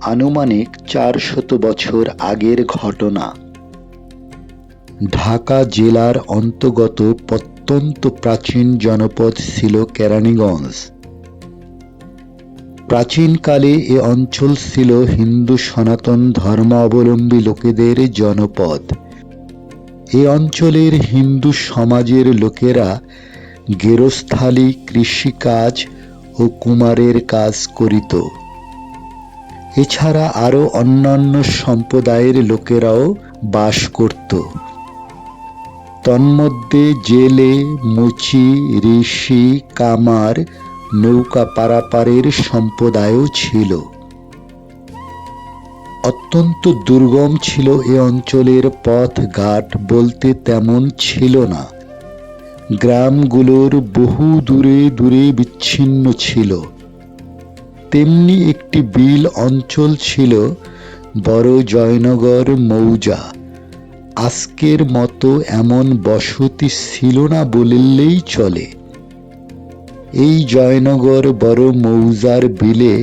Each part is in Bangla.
আনুমানিক 400 বছর আগের ঘটনা। ঢাকা জেলার অন্তর্গত প্রত্যন্ত প্রাচীন জনপদ ছিল কেরানীগঞ্জ। প্রাচীনকালে এ অঞ্চল ছিল হিন্দু সনাতন ধর্মাবলম্বী লোকেদের জনপদ। এ অঞ্চলের হিন্দু সমাজের লোকেরা গেরস্থালি, কৃষিকাজ ও কুমারের কাজ করিত। এছাড়া আরও অন্যান্য সম্প্রদায়ের লোকেরাও বাস করত। তন্মধ্যে জেলে, মুচি, ঋষি, কামার, নৌকা পারাপারের সম্প্রদায়ও ছিল। অত্যন্ত দুর্গম ছিল এ অঞ্চলের পথ ঘাট বলতে তেমন ছিল না। গ্রামগুলোর বহু দূরে দূরে বিচ্ছিন্ন ছিল। তেমনি একটি বিল অঞ্চল ছিল বড় জয়নগর মৌজা। আজকের মতো এমন বসতি ছিল না বললেই চলে। এই জয়নগর বড় মৌজার বিলে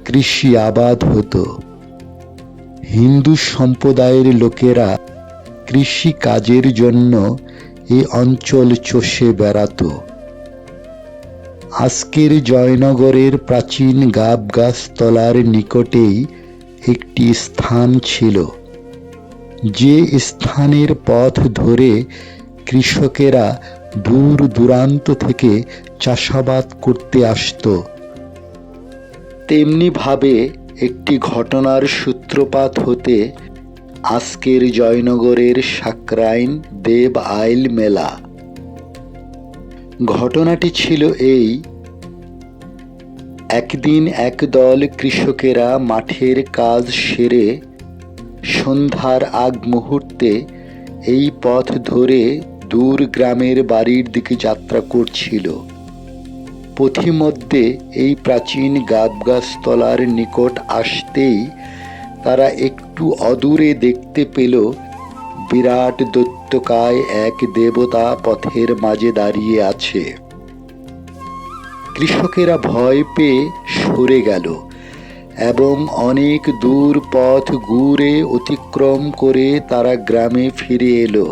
কৃষি আবাদ হতো। হিন্দু সম্প্রদায়ের লোকেরা কৃষি কাজের জন্য এই অঞ্চল চষে বেড়াত। আজকের জয়নগরের প্রাচীন গাবগাছতলার নিকটেই একটি স্থান ছিল, যে স্থানের পথ ধরে কৃষকেরা দূর দূরান্ত থেকে চাষাবাদ করতে আসত। তেমনিভাবে একটি ঘটনার সূত্রপাত হতে আজকের জয়নগরের সাকরাইন দেব আইল মেলা। ঘটনাটি ছিল এই: একদিন একদল কৃষকেরা মাঠের কাজ সেরে সন্ধ্যার আগ মুহূর্তে এই পথ ধরে দূর গ্রামের বাড়ির দিকে যাত্রা করছিল। পথিমধ্যে এই প্রাচীন গাবগাছতলার নিকট আসতেই তারা একটু অদূরে দেখতে পেল বিরাট দৈত্যকায় এক দেবতা পথের মাঝে দাঁড়িয়ে আছে। কৃষকেরা ভয় পেয়ে সরে গেল এবং অনেক দূর পথ ঘুরে অতিক্রম করে তারা গ্রামে ফিরে এলো।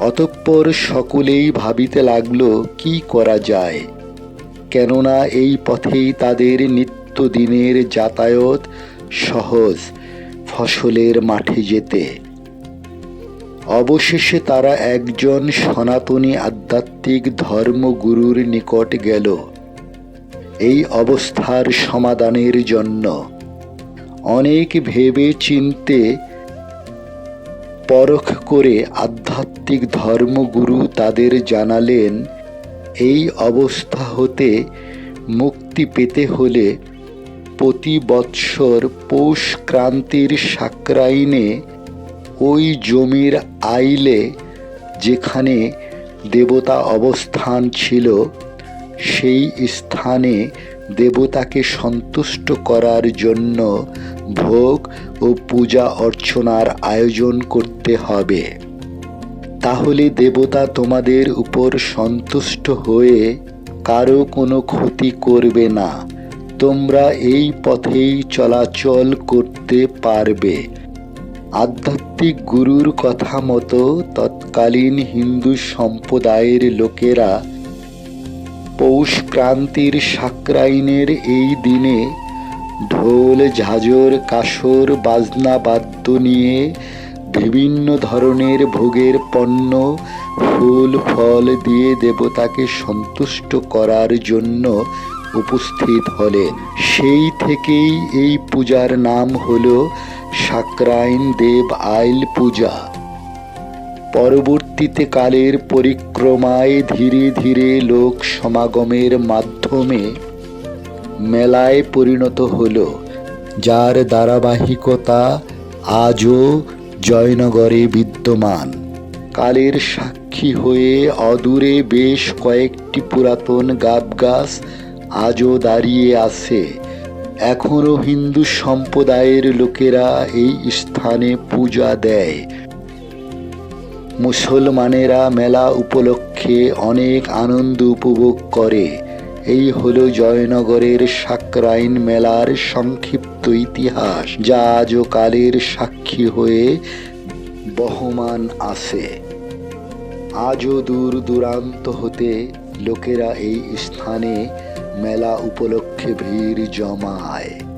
অতঃপর সকলেই ভাবিতে লাগলো কি করা যায়, কেননা এই পথেই তাদের নিত্যদিনের যাতায়াত সহজ ফসলের মাঠে যেতে। অবশেষে তারা একজন সনাতনী আধ্যাত্মিক ধর্মগুরুর নিকট গেল এই অবস্থার সমাধানের জন্য। অনেক ভেবে চিনতে পরখ করে আধ্যাত্মিক ধর্মগুরু তাদের জানালেন, এই অবস্থা হতে মুক্তি পেতে হলে প্রতি বৎসর পৌষ ক্রান্তির সাকরাইনে ওই জমির আইলে যেখানে দেবতা অবস্থান ছিল সেই স্থানে দেবতাকে সন্তুষ্ট করার জন্য ভোগ ও পূজা অর্চনার আয়োজন করতে হবে। তাহলে দেবতা তোমাদের উপর সন্তুষ্ট হয়ে কারো কোনো ক্ষতি করবে না। তোমরা এই পথেই চলাচল করতে পারবে। আধ্যাত্মিক গুরুর কথা মতো তৎকালীন হিন্দু সম্প্রদায়ের লোকেরা পৌষ ক্রান্তির সাকরাইনের এই দিনে ঢোল, ঝাঁঝর, কাসর, বাজনা বাদ্য নিয়ে বিভিন্ন ধরনের ভোগের পণ্য, ফুল ফল দিয়ে দেবতাকে সন্তুষ্ট করার জন্য উপস্থিত হলেন। সেই থেকেই এই পূজার নাম হল সাকরাইন দেব আইল পূজা। পরবর্তীতে কালের পরিক্রমায় ধীরে ধীরে লোক সমাগমের মাধ্যমে মেলায় পরিণত হল, যার ধারাবাহিকতা আজও জয়নগরে বিদ্যমান। কালের সাক্ষী হয়ে অদূরে বেশ কয়েকটি পুরাতন গাবগাছ আজও দাঁড়িয়ে আছে। এখনও হিন্দু সম্প্রদায়ের লোকেরা এই স্থানে পূজা দেয়। মুসলমানেরা মেলা উপলক্ষে অনেক আনন্দ উপভোগ করে। এই হলো জয়নগরের সাকরাইন মেলার সংক্ষিপ্ত ইতিহাস, যা আজও কালের সাক্ষী হয়ে বহমান আছে। আজও দূর দূরান্ত হতে লোকেরা এই স্থানে মেলা উপলক্ষে ভিড় জমায়।